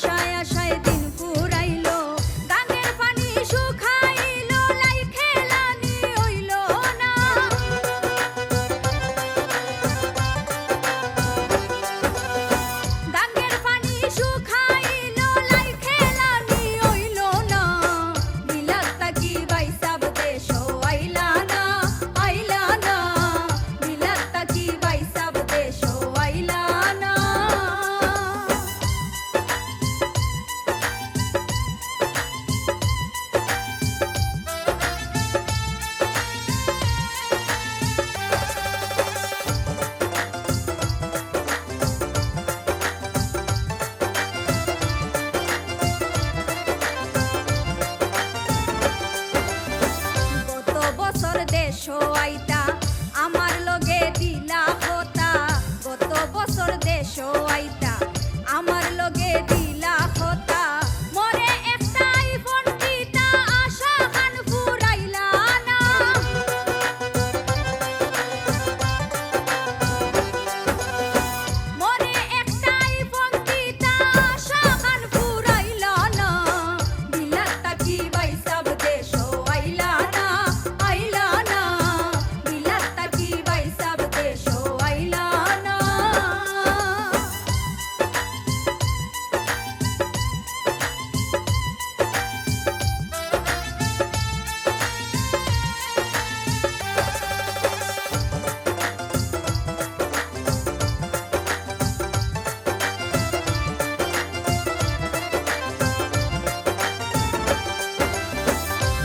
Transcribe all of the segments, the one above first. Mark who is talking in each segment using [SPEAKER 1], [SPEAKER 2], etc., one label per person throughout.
[SPEAKER 1] আশায় আশায় দিন ফুরাইলো, গাঙ্গের পানি শুকাইলো, লাই খেলানি হইলো না। গাঙ্গের পানি শুকাইলো, লাই খেলানি হইলো না। বিলাত থাকি বাইসাব দেশও আইলা না, আইলা না। বিলাত থাকি বাইসাব দেশও আইলা না। গত বছর দেশও আইতা, আমার লগে দিলা হতা। গত বছর দেশও আইতা, আমার লগে দিলা হতা। মরে একটা আইফোন দিতা, আশা খান ফুরাইলা না। মরে একটা আইফোন দিতা, আশা খান ফুরাইলা না। বিলাত থাকি বাইসাব দেশও আইলা না, আইলা না। বিলাত থাকি বাইসাব দেশও আইলা না।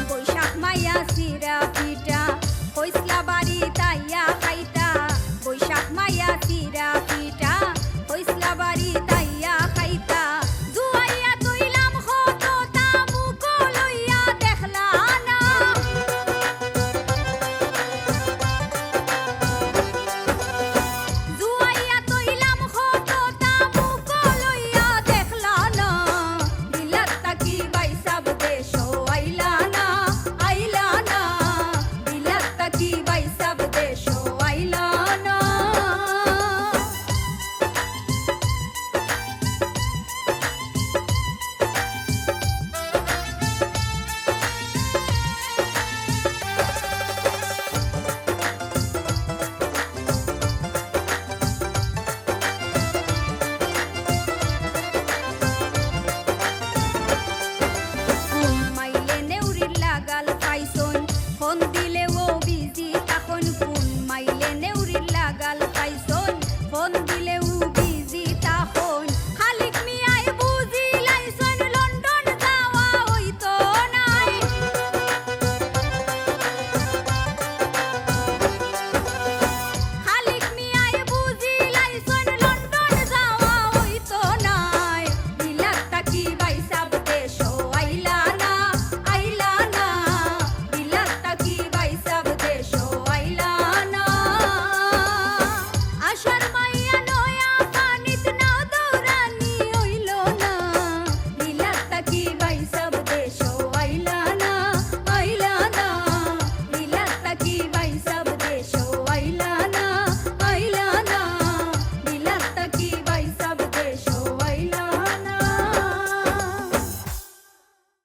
[SPEAKER 1] বৈশাখ মাইয়া চিরা পিঠা, হইসলা বাড়ি তাইয়া খাইতা। বৈশাখ মাইয়া চিরা পিঠা, হইসলা বাড়ি তাইয়া খাইতা। জুয়াইয়া তৈলাম হততা, মুখ লইয়া দেখলা না। জুয়াইয়া তৈলাম হততা, মুখ লইয়া দেখলা না। বিলাত থাকি বাইসাব দেশও আইলা না, আইলা না। বিলাত থাকি বাইসাব দেশও আইলা না। ফোন মাইলে নেউরির লাগাল পাইছন, ফোন দিলে ও বিজি তখন। ফোন মাইলে নেউরির লাগাল পাইছন, ফোন